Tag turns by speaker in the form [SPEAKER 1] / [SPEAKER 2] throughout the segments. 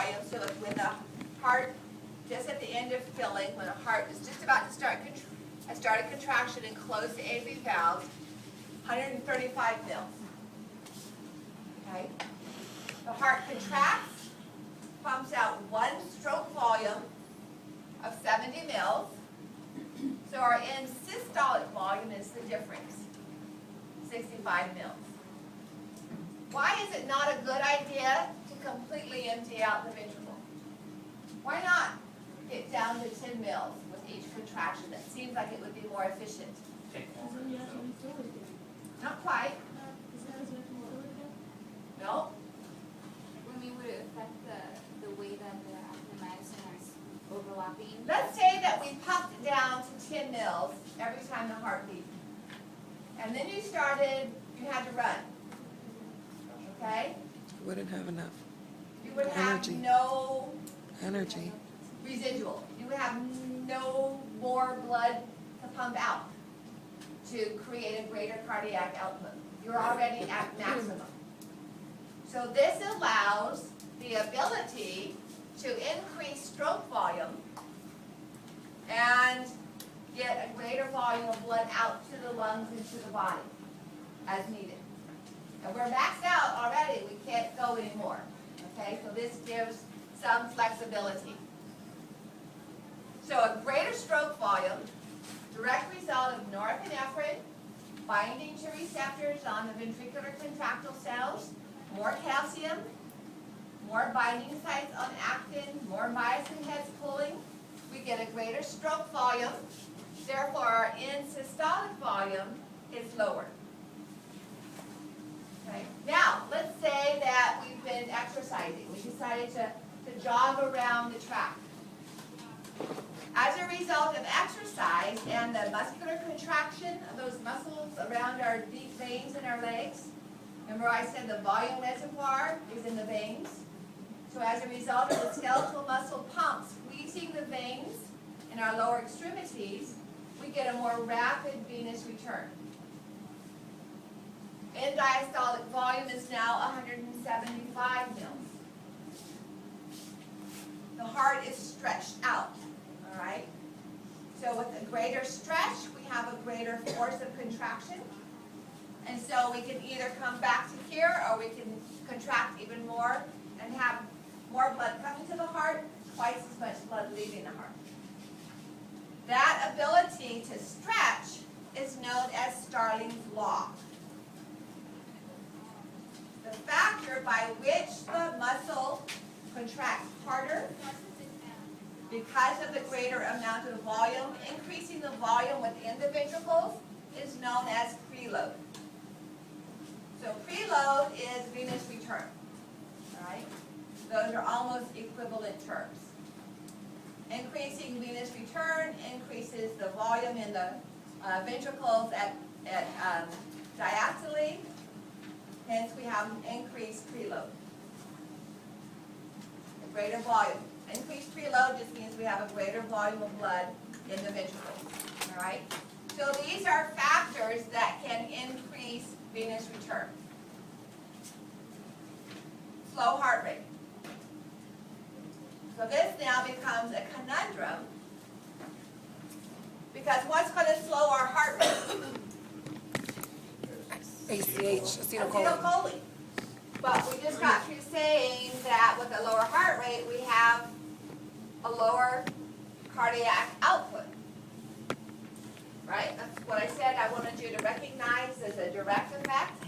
[SPEAKER 1] volume. So when the heart, just at the end of filling, when the heart is just about to start a contraction and close the AV valves, 135 mils. Okay? The heart contracts, pumps out one stroke volume of 70 mils. So our end systolic volume is the difference, 65 mils. Why is it not a good idea to completely empty out the ventricle? Why not get down to 10 mils with each contraction? That seems like it would be more efficient. Not quite. No.
[SPEAKER 2] I mean, would it affect the way that the medicine is overlapping?
[SPEAKER 1] Let's say that we pumped it down to 10 mils every time the heart beat. And then you had to run. Okay?
[SPEAKER 3] Wouldn't have enough
[SPEAKER 1] You would have
[SPEAKER 3] Energy.
[SPEAKER 1] no
[SPEAKER 3] energy.
[SPEAKER 1] residual. You would have no more blood to pump out to create a greater cardiac output. You're already at maximum. So this allows the ability to increase stroke volume and get a greater volume of blood out to the lungs and to the body as needed. And we're maxed out already. We can't go anymore. Okay, so this gives some flexibility. So a greater stroke volume, direct result of norepinephrine binding to receptors on the ventricular contractile cells, more calcium, more binding sites on actin, more myosin heads pulling. We get a greater stroke volume. Therefore, our end systolic volume is lower. Okay. Now, let's say that we've been exercising. We decided to jog around the track. As a result of exercise and the muscular contraction of those muscles around our deep veins in our legs, remember I said the volume reservoir is in the veins? So as a result of the skeletal muscle pump squeezing the veins in our lower extremities, we get a more rapid venous return. End diastolic volume is now 175 mils. The heart is stretched out, all right? So with a greater stretch, we have a greater force of contraction. And so we can either come back to here or we can contract even more and have more blood coming to the heart, twice as much blood leaving the heart. That ability to stretch is known as Starling's law. The factor by which the muscle contracts harder because of the greater amount of volume, increasing the volume within the ventricles, is known as preload. So preload is venous return. All right? Those are almost equivalent terms. Increasing venous return increases the volume in the ventricles at diastole. Hence, we have an increased preload. A greater volume. Increased preload just means we have a greater volume of blood in the ventricles. All right? So these are factors that can increase venous return. Slow heart rate. So this now becomes a conundrum because what's going to slow our heart rate?
[SPEAKER 3] ACH, acetylcholine.
[SPEAKER 1] Acetylcholine. But we just got through saying that with a lower heart rate, we have a lower cardiac output. Right? That's what I said I wanted you to recognize as a direct effect.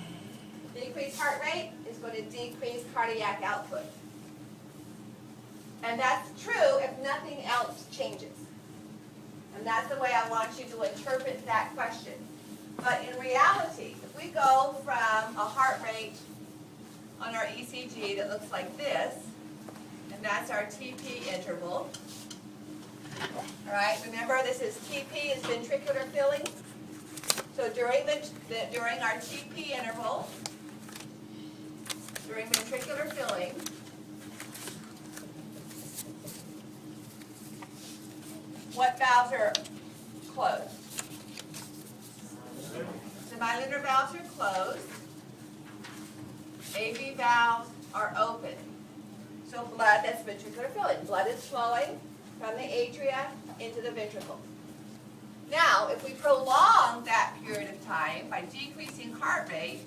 [SPEAKER 1] Decreased heart rate is going to decrease cardiac output. And that's true if nothing else changes. And that's the way I want you to interpret that question. But in reality, if we go from a heart rate on our ECG that looks like this, and that's our TP interval. All right, remember this is TP is ventricular filling. So during our TP interval, during ventricular filling, what valves are closed? Semilunar valves are closed. AV valves are open. So blood, that's ventricular filling. Blood is flowing from the atria into the ventricle. Now, if we prolong that period of time by decreasing heart rate,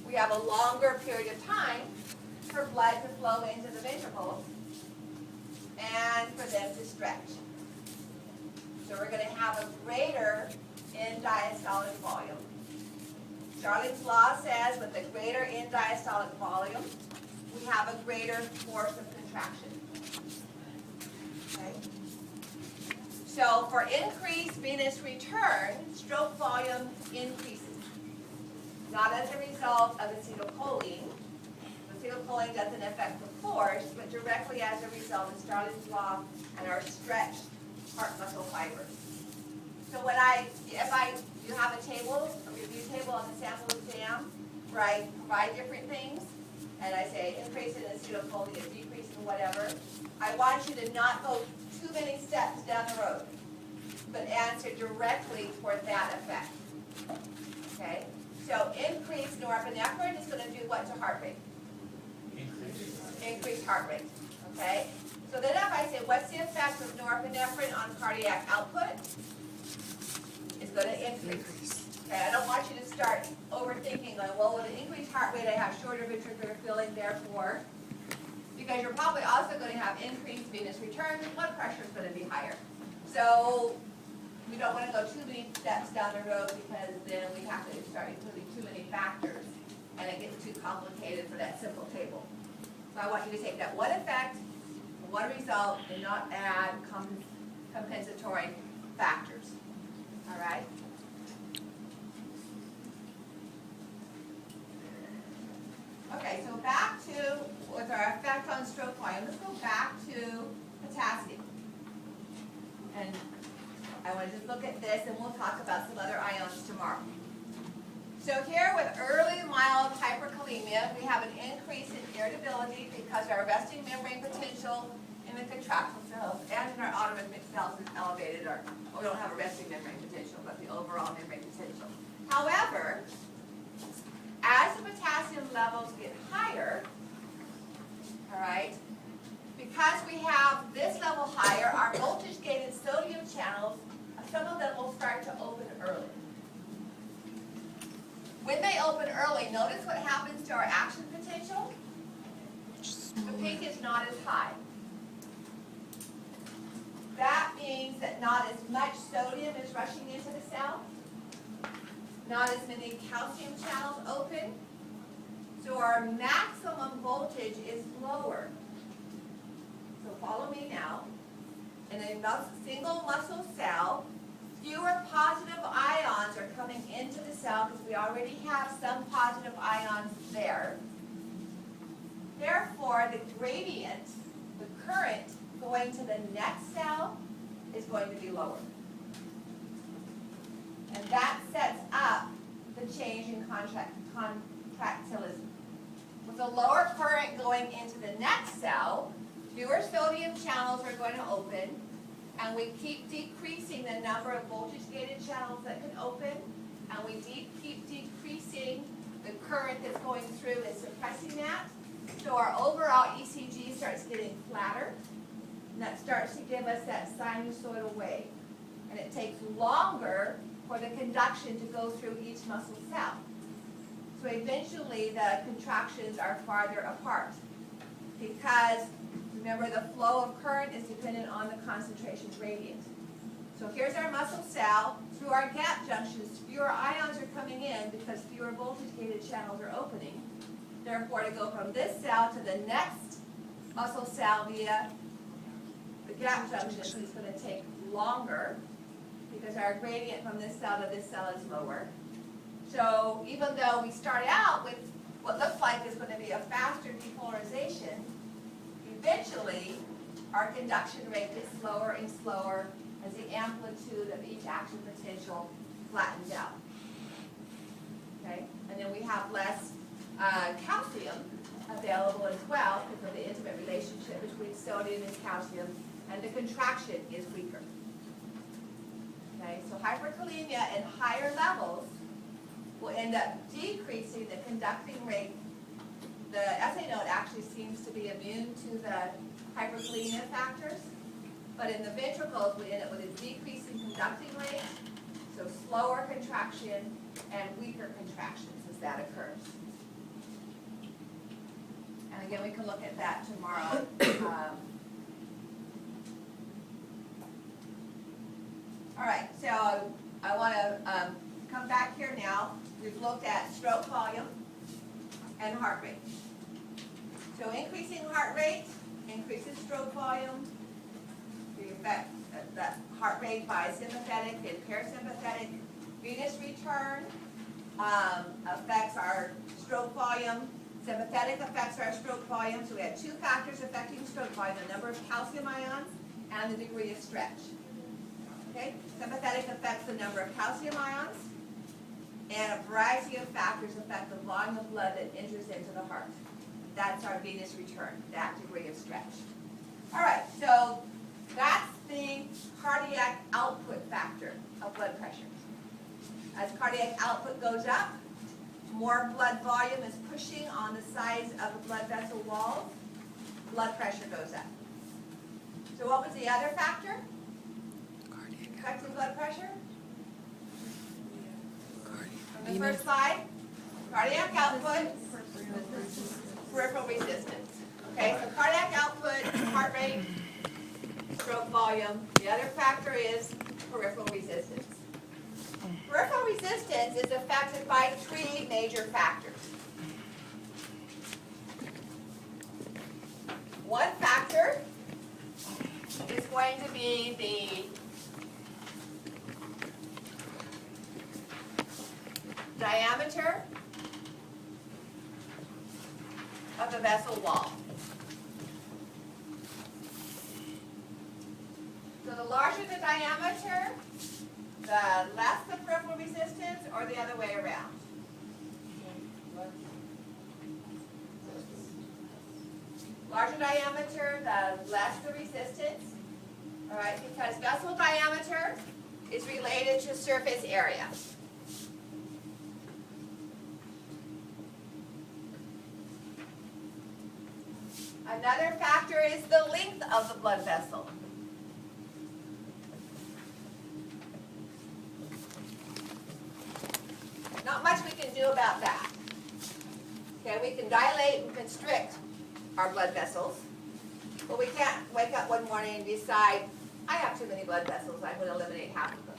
[SPEAKER 1] we have a longer period of time for blood to flow into the ventricles and for them to stretch. So we're going to have a greater end diastolic volume. Starling's law says with a greater end diastolic volume, we have a greater force of contraction. Okay? So for increased venous return, stroke volume increases. Not as a result of acetylcholine. Acetylcholine doesn't affect the force, but directly as a result of Starling's law and our stretched heart muscle fibers. So when you have a table, a review table on the sample exam, where I provide different things, and I say increase in acetylcholine, decrease in whatever, I want you to not go too many steps down the road, but answer directly for that effect. Okay? So increased norepinephrine is going to do what to heart rate? Increase heart rate. Okay? So then if I say, what's the effect of norepinephrine on cardiac output? It's going to increase. Okay, I don't want you to start overthinking, like, well, with an increased heart rate, I have shorter ventricular filling, therefore, because you're probably also going to have increased venous return, blood pressure is going to be higher. So we don't want to go too many steps down the road because then we have to start including too many factors and it gets too complicated for that simple table. So I want you to take that one effect, one result, and not add compensatory factors. All right? Okay, so back to, with our effect on stroke volume, let's go back to potassium. And I want to just look at this and we'll talk about some other ions tomorrow. So here with early mild hyperkalemia, we have an increase in irritability because our resting membrane potential in the contractile cells and in our autonomic cells is elevated, or we don't have a resting membrane potential, but the overall membrane potential. However, as the potassium levels get higher, all right, because we have this level higher, our voltage-gated sodium channels, some of them will start to open early. When they open early, notice what happens to our action potential. The peak is not as high. That means that not as much sodium is rushing into the cell, not as many calcium channels open, so our maximum voltage is lower. So follow me now. In a single muscle cell, fewer positive ions are coming into the cell because we already have some positive ions there. Therefore, the gradient, the current going to the next cell is going to be lower. And that sets up the change in contractility. With a lower current going into the next cell, fewer sodium channels are going to open, and we keep decreasing the number of voltage-gated channels that can open, and we keep decreasing the current that's going through and suppressing that. So our overall ECG starts getting flatter, and that starts to give us that sinusoidal wave. And it takes longer for the conduction to go through each muscle cell. So eventually the contractions are farther apart because, remember, the flow of current is dependent on the concentration gradient. So here's our muscle cell. Through our gap junctions, fewer ions are coming in because fewer voltage-gated channels are opening. Therefore, to go from this cell to the next muscle cell via the gap junctions is going to take longer because our gradient from this cell to this cell is lower. So even though we start out with what looks like is going to be a faster depolarization, eventually our conduction rate gets slower and slower as the amplitude of each action potential flattens out. Okay? And then we have less calcium available as well because of the intimate relationship between sodium and calcium, and the contraction is weaker. Okay? So hyperkalemia at higher levels will end up decreasing the conducting rate. The essay note actually seems to be immune to the hyperkalemia factors, but in the ventricles, we end up with a decreasing conducting rate, so slower contraction and weaker contractions as that occurs. And again, we can look at that tomorrow. All right, so I want to come back here now. We've looked at stroke volume and heart rate. So increasing heart rate increases stroke volume. We affect the heart rate by sympathetic and parasympathetic venous return. Affects our stroke volume. Sympathetic affects our stroke volume. So we have two factors affecting stroke volume: the number of calcium ions and the degree of stretch. Okay? Sympathetic affects the number of calcium ions, and a variety of factors affect the volume of blood that enters into the heart. That's our venous return, that degree of stretch. All right, so that's the cardiac output factor of blood pressure. As cardiac output goes up, more blood volume is pushing on the sides of the blood vessel walls, blood pressure goes up. So what was the other factor affecting blood pressure? From the first slide, cardiac output, peripheral resistance. Okay, so cardiac output, heart rate, stroke volume. The other factor is peripheral resistance. Peripheral resistance is affected by three major factors. One factor is going to be the diameter of the vessel wall. So the larger the diameter, the less the peripheral resistance, or the other way around. Larger diameter, the less the resistance. All right, because vessel diameter is related to surface area. Another factor is the length of the blood vessel. Not much we can do about that. Okay, we can dilate and constrict our blood vessels, but we can't wake up one morning and decide, I have too many blood vessels, I'm going to eliminate half of them.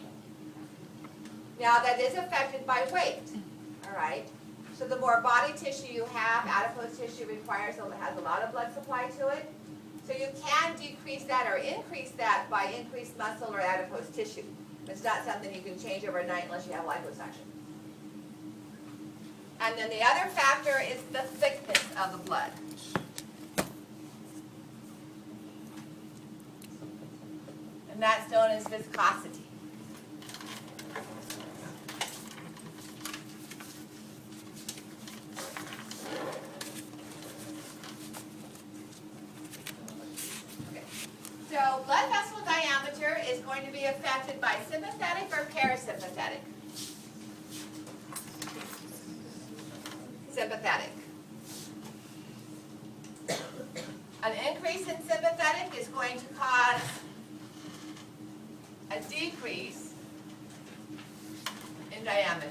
[SPEAKER 1] Now that is affected by weight, all right? So the more body tissue you have, adipose tissue has a lot of blood supply to it. So you can decrease that or increase that by increased muscle or adipose tissue. It's not something you can change overnight unless you have liposuction. And then the other factor is the thickness of the blood. And that's known as viscosity. So blood vessel diameter is going to be affected by sympathetic or parasympathetic. Sympathetic. An increase in sympathetic is going to cause a decrease in diameter.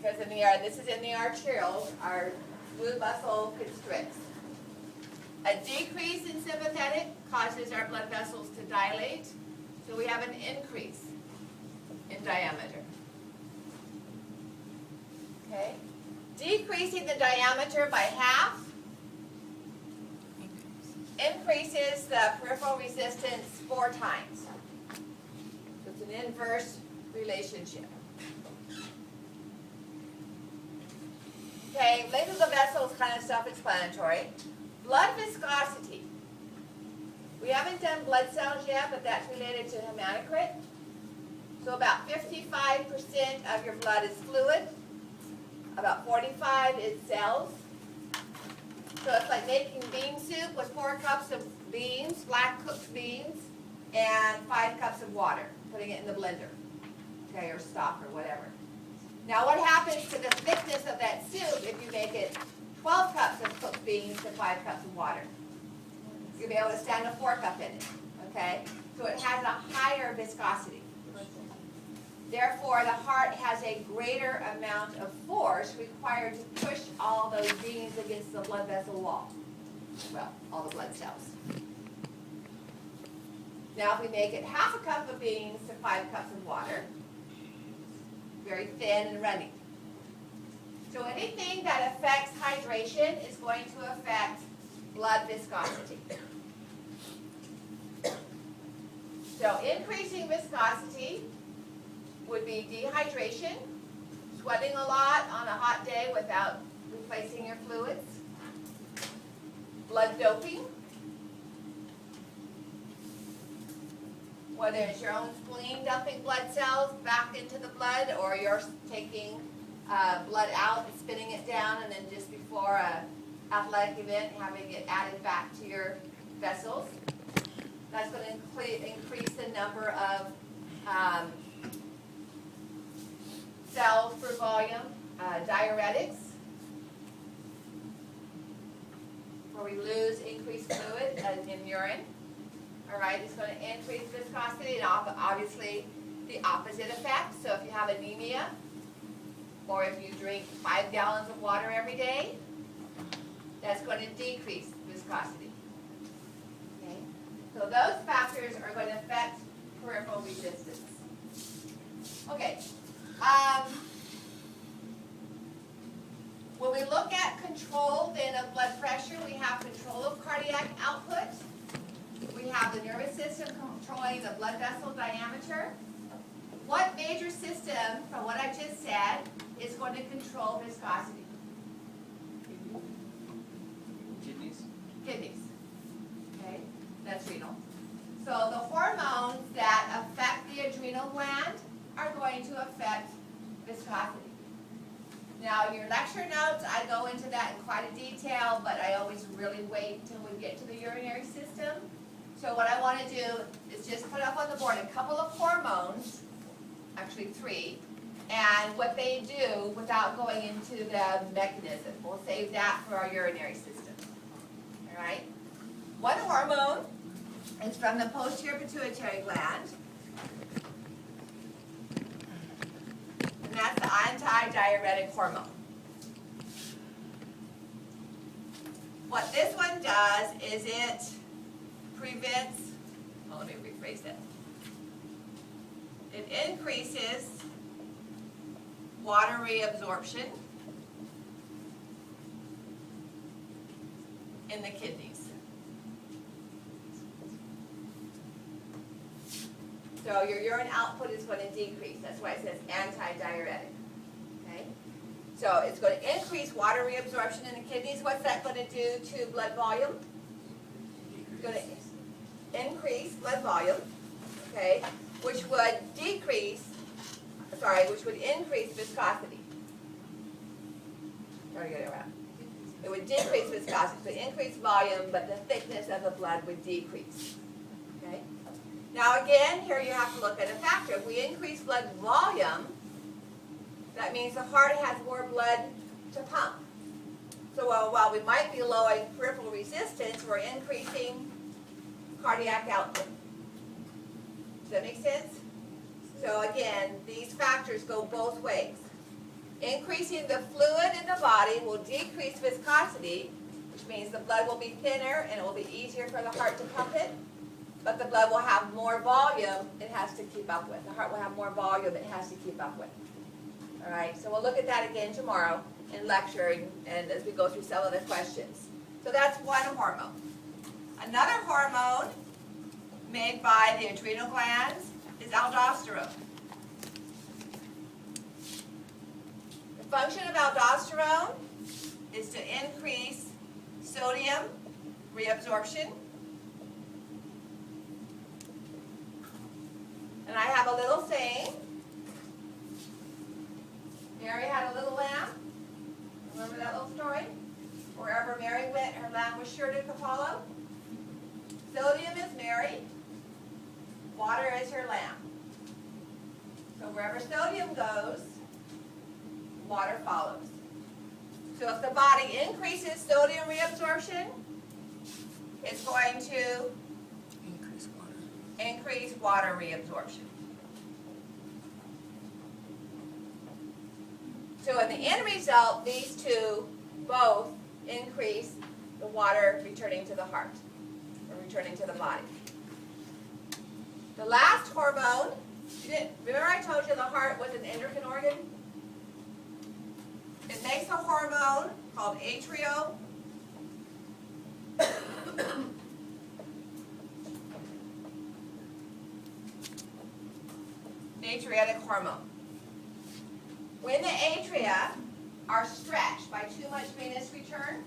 [SPEAKER 1] Because in the this is in the arterial, our smooth muscle constricts. A decrease in sympathetic causes our blood vessels to dilate, so we have an increase in diameter. Okay? Decreasing the diameter by half increases the peripheral resistance 4 times. So it's an inverse relationship. Okay, length of the vessel is kind of self-explanatory. Blood viscosity. We haven't done blood cells yet, but that's related to hematocrit. So about 55% of your blood is fluid. About 45 is cells. So it's like making bean soup with 4 cups of beans, black cooked beans, and 5 cups of water, putting it in the blender. okay, or stock or whatever. Now what happens to the thickness of that soup if you make it 12 cups of cooked beans to 5 cups of water? You'll be able to stand a 4 cup in it, okay? So it has a higher viscosity. Therefore, the heart has a greater amount of force required to push all those beans against the blood vessel wall. Well, all the blood cells. Now if we make it half a cup of beans to 5 cups of water, very thin and runny. So anything that affects hydration is going to affect blood viscosity. So increasing viscosity would be dehydration, sweating a lot on a hot day without replacing your fluids, blood doping, whether it's your own spleen dumping blood cells back into the blood, or you're taking blood out and spinning it down, and then just before an athletic event having it added back to your vessels. That's going to increase the number of cells per volume. Diuretics, where we lose increased fluid in urine. All right, it's going to increase viscosity, and obviously the opposite effect. So if you have anemia, or if you drink 5 gallons of water every day, that's going to decrease viscosity. Okay? So those factors are going to affect peripheral resistance. Okay. When we look at control then of blood pressure, we have control of cardiac output. We have the nervous system controlling the blood vessel diameter. What major system, from what I just said, is going to control viscosity?
[SPEAKER 4] Kidneys?
[SPEAKER 1] Kidneys. Okay, that's renal. So the hormones that affect the adrenal gland are going to affect viscosity. Now, your lecture notes, I go into that in quite a detail, but I always really wait until we get to the urinary system. So what I want to do is just put up on the board a couple of hormones, actually 3, and what they do without going into the mechanism. We'll save that for our urinary system. All right? One hormone is from the posterior pituitary gland, and that's the anti-diuretic hormone. What this one does is it prevents, well, let me rephrase that. It increases water reabsorption in the kidneys. So your urine output is going to decrease. That's why it says anti-diuretic. Okay? So it's going to increase water reabsorption in the kidneys. What's that going to do to blood volume? It's going to increase blood volume, okay, which would increase viscosity. It would decrease viscosity, so increase volume, but the thickness of the blood would decrease. Okay. Now again, here you have to look at a factor. If we increase blood volume, that means the heart has more blood to pump. So while we might be lowering peripheral resistance, we're increasing cardiac output. Does that make sense? So again, these factors go both ways. Increasing the fluid in the body will decrease viscosity, which means the blood will be thinner and it will be easier for the heart to pump it. But the blood will have more volume it has to keep up with. The heart will have more volume it has to keep up with. All right, so we'll look at that again tomorrow in lecture and as we go through some of the questions. So that's one hormone. Another hormone made by the adrenal glands is aldosterone. The function of aldosterone is to increase sodium reabsorption. And I have a little saying. Mary had a little lamb. Remember that little story? Wherever Mary went, her lamb was sure to follow. Sodium is Mary. Water is her lamb. So wherever sodium goes, water follows. So if the body increases sodium reabsorption, it's going to increase water reabsorption. So in the end result, these two both increase the water returning to the heart, or returning to the body. The last hormone, remember I told you the heart was an endocrine organ? It makes a hormone called natriuretic hormone. When the atria are stretched by too much venous return,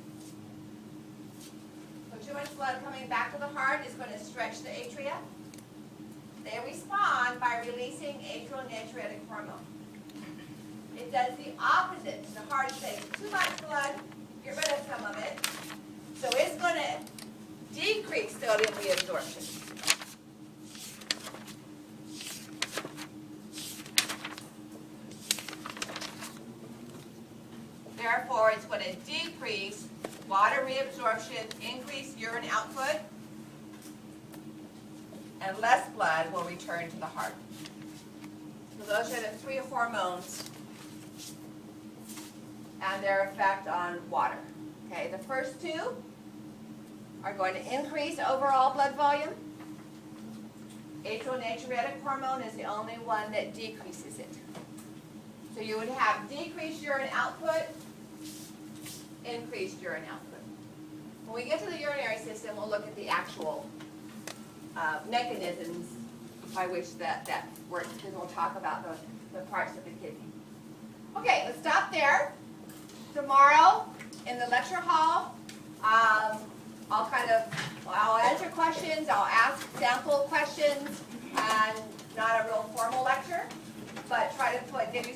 [SPEAKER 1] so too much blood coming back to the heart is going to stretch the atria. They respond by releasing atrial natriuretic hormone. It does the opposite. The heart is saying too much blood, get rid of some of it. So it's going to decrease sodium reabsorption. Therefore, it's going to decrease water reabsorption, increase urine output, and less blood will return to the heart. So those are the three hormones and their effect on water. Okay, the first two are going to increase overall blood volume. Atrial natriuretic hormone is the only one that decreases it. So you would have decreased urine output, increased urine output. When we get to the urinary system, we'll look at the actual mechanisms by which that works, because we'll talk about the parts of the kidney. Okay, let's stop there. Tomorrow in the lecture hall, I'll answer questions, I'll ask sample questions, and not a real formal lecture, but try to give you